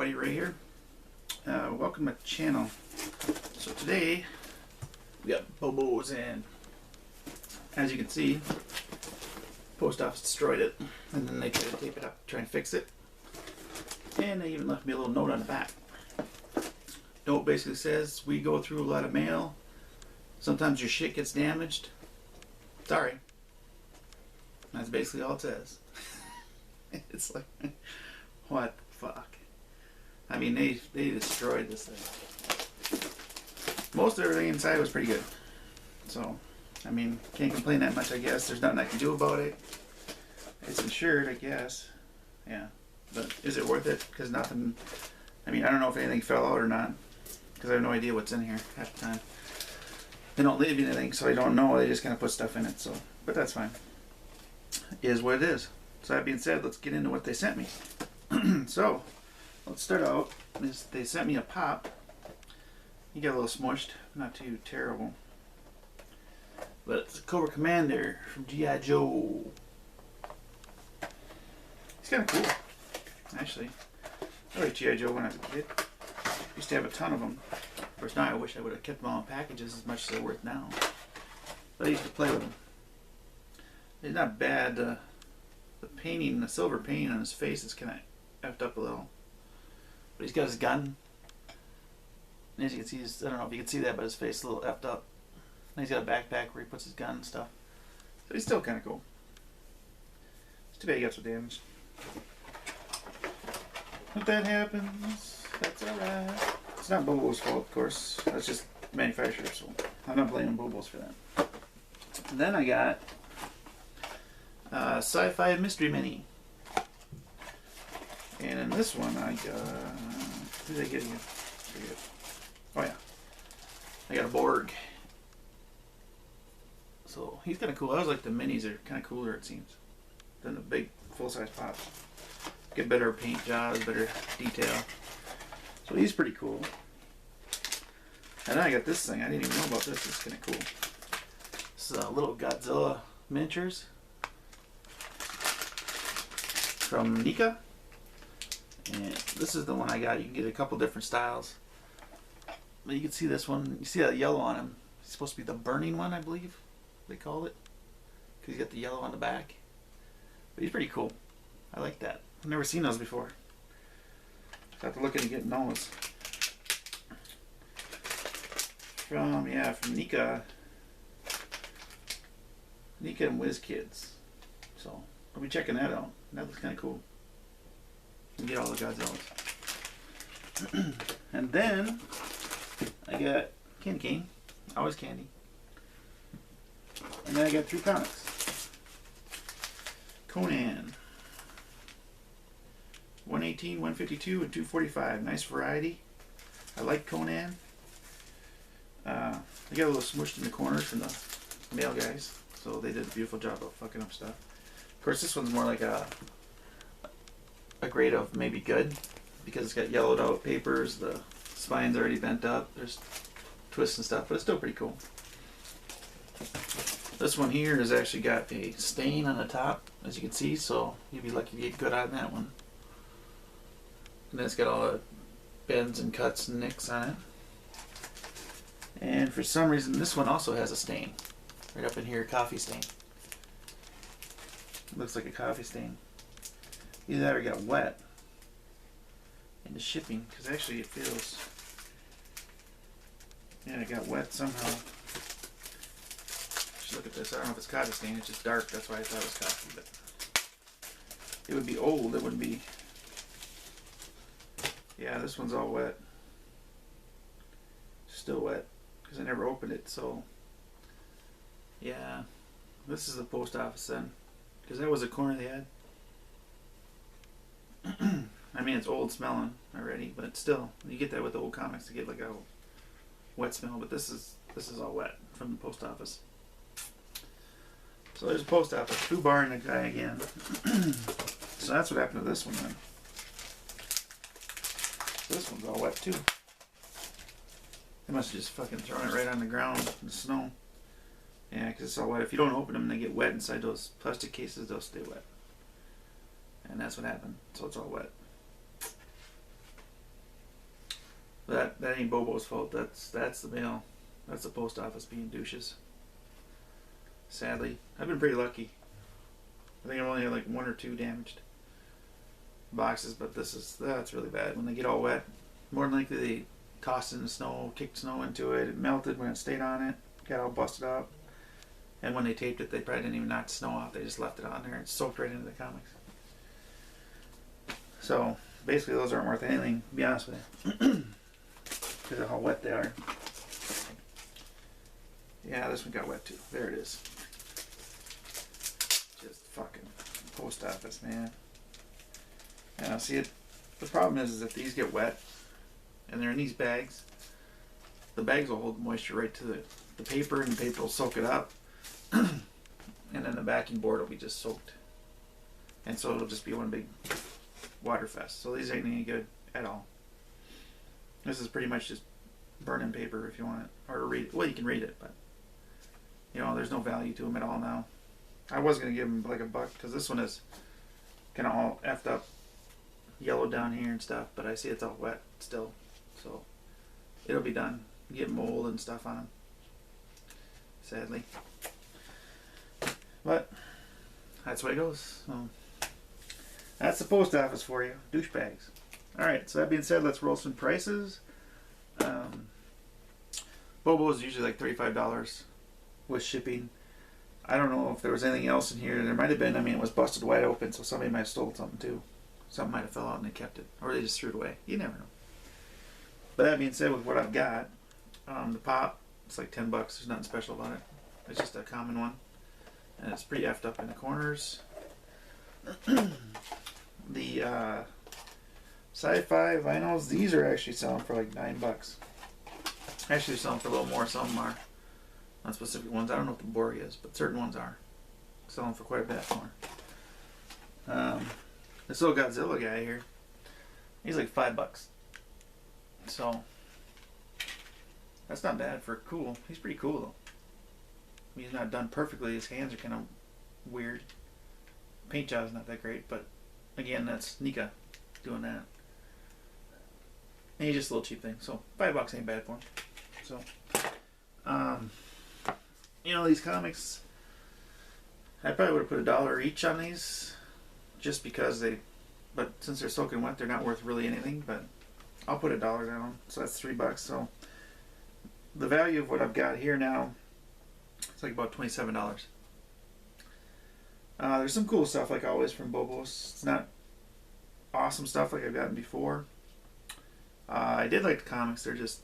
everybody, Ray here. Welcome to my channel. So today we got Bobos, and as you can see, post office destroyed it, and then they tried to tape it up to try and fix it, and they even left me a little note on the back. Note basically says, we go through a lot of mail, sometimes your shit gets damaged, sorry. That's basically all it says. It's like, what the fuck? I mean, they destroyed this thing. Most of everything inside was pretty good. So, I mean, can't complain that much, I guess. There's nothing I can do about it. It's insured, I guess. Yeah. But is it worth it? Because nothing... I mean, I don't know if anything fell out or not. Because I have no idea what's in here half the time. They don't leave you anything, so I don't know. They just kind of put stuff in it. So, but that's fine. It is what it is. So that being said, let's get into what they sent me. So, let's start out. They sent me a pop. He got a little smushed, not too terrible. But it's a Cobra Commander from G.I. Joe. He's kind of cool, actually. I liked G.I. Joe when I was a kid. Used to have a ton of them. Of course, now I wish I would have kept them all in packages as much as they're worth now. But I used to play with them. He's not bad. The painting, the silver painting on his face is kind of effed up a little. But he's got his gun. And as you can see, I don't know if you can see that, but his face is a little effed up. And he's got a backpack where he puts his gun and stuff. So he's still kind of cool. It's too bad he got so damaged. If that happens, that's alright. It's not Bobos' fault, of course. That's just the manufacturer, so I'm not blaming Bobos for that. And then I got Sci-Fi Mystery Mini. And in this one I got... Who did I get again? Oh yeah. I got a Borg. So he's kind of cool. I always like the minis are kind of cooler, it seems, than the big full-size pops. Get better paint jobs, better detail. So he's pretty cool. And then I got this thing. I didn't even know about this. It's kind of cool. This is a little Godzilla miniatures from Nika. And this is the one I got. You can get a couple different styles. But you can see this one. You see that yellow on him. It's supposed to be the burning one, I believe they call it. Because he's got the yellow on the back. But he's pretty cool. I like that. I've never seen those before. I have to look into getting those. From Nika. Nika and WizKids. So, I'll be checking that out. That looks kind of cool. You get all the Godzillas. And then, I got Candy Cane. Always candy. And then I got 3 comics. Conan. 118, 152, and 245. Nice variety. I like Conan. They got a little smushed in the corners from the male guys. So they did a beautiful job of fucking up stuff. Of course, this one's more like a grade of maybe good, because it's got yellowed out papers, the spine's already bent up, there's twists and stuff, but it's still pretty cool. This one here has actually got a stain on the top, as you can see, so you'd be lucky to get good on that one. And then it's got all the bends and cuts and nicks on it. And for some reason this one also has a stain. Right up in here, coffee stain. Looks like a coffee stain. Either that or got wet in the shipping, because actually it feels... Yeah, it got wet somehow. Just look at this. I don't know if it's coffee stain. It's just dark. That's why I thought it was coffee. But it would be old. It wouldn't be... Yeah, this one's all wet. Still wet, because I never opened it, so... Yeah. This is the post office then. Because that was a corner they had. I mean, it's old smelling already, but still, you get that with the old comics to get like a wet smell. But this is all wet from the post office. So there's a post office, FUBAR and a guy again. So that's what happened to this one then. This one's all wet too. They must have just fucking thrown it right on the ground in the snow. Yeah, because it's all wet. If you don't open them, they get wet inside those plastic cases. They'll stay wet. And that's what happened. So it's all wet. That ain't Bobo's fault. That's the mail. That's the post office being douches. Sadly, I've been pretty lucky. I think I've only had like 1 or 2 damaged boxes, but that's really bad. When they get all wet, more than likely they tossed in the snow, kicked snow into it, it melted when it stayed on it, got all busted up. And when they taped it, they probably didn't even knock the snow off. They just left it on there and it soaked right into the comics. So basically, those aren't worth anything, to be honest with you, because of how wet they are. Yeah, this one got wet too. There it is. Just fucking post office, man. Yeah, see, the problem is if these get wet and they're in these bags, the bags will hold moisture right to the paper, and the paper will soak it up. And then the backing board will be just soaked. And so it'll just be one big water fest. So these ain't any good at all. This is pretty much just burning paper if you want it. Or read it. Well, you can read it, but you know, there's no value to them at all now. I was going to give them like $1 because this one is kind of all effed up, yellowed down here and stuff, but I see it's all wet still. So it'll be done. Get mold and stuff on them, sadly. But that's the way it goes. So that's the post office for you. Douchebags. Alright, so that being said, let's roll some prices. Bobos is usually like $35 with shipping. I don't know if there was anything else in here. There might have been. I mean, it was busted wide open, so somebody might have stole something too. Something might have fell out and they kept it. Or they just threw it away. You never know. But that being said, with what I've got, the pop, it's like $10. There's nothing special about it. It's just a common one. And it's pretty effed up in the corners. The sci-fi vinyls, these are actually selling for like $9. Actually, they're selling for a little more. Some of them are. On specific ones. I don't know what the Borg is, but certain ones are selling for quite a bit more. This little Godzilla guy here, he's like $5. So that's not bad for cool. He's pretty cool though. I mean, he's not done perfectly. His hands are kind of weird. Paint job is not that great, but again, that's Nika doing that. And he's just a little cheap thing. So $5 ain't bad for him. So, you know, these comics, I probably would have put $1 each on these, just because but since they're soaking wet, they're not worth really anything. But I'll put $1 down, so that's $3. So the value of what I've got here now, it's like about $27. There's some cool stuff, like always, from Bobos. It's not awesome stuff like I've gotten before. I did like the comics. They're just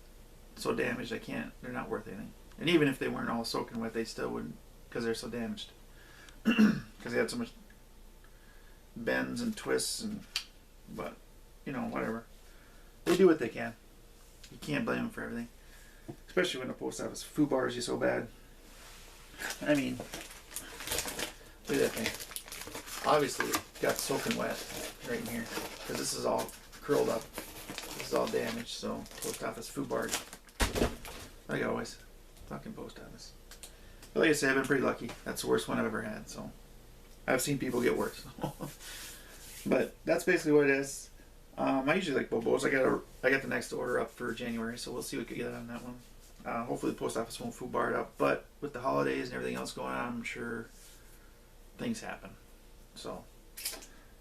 so damaged, they're not worth anything. And even if they weren't all soaking wet, they still wouldn't, because they're so damaged. Because they had so much bends and twists, but, you know, whatever. They do what they can. You can't blame them for everything. Especially when the post office foobars you so bad. I mean, look at that thing. Obviously, it got soaking wet right in here, because this is all curled up. This is all damaged, so post office foobarred. Like always. Fucking post office. But like I said, I've been pretty lucky. That's the worst one I've ever had, so I've seen people get worse. But that's basically what it is. I usually like Bobos. I got the next order up for January, so we'll see what we can get on that one. Hopefully the post office won't foobar it up, but with the holidays and everything else going on, I'm sure things happen. So,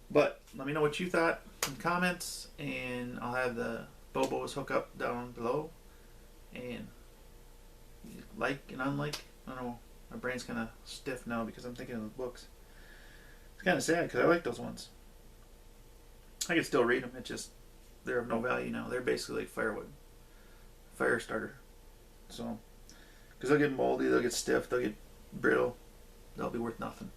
but let me know what you thought in comments, and I'll have the Bobos hookup down below. And like and unlike, I don't know, my brain's kind of stiff now because I'm thinking of the books. It's kind of sad because I like those ones. I can still read them, it's just they're of no value now. They're basically like firewood, fire starter. So, because they'll get moldy, they'll get stiff, they'll get brittle, they'll be worth nothing.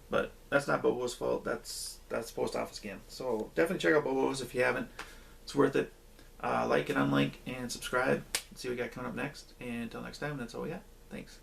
But that's not Bobo's fault, that's post office again. So definitely check out Bobos if you haven't. It's worth it. Like and unlike and subscribe. See what we got coming up next. And until next time, that's all we got. Thanks.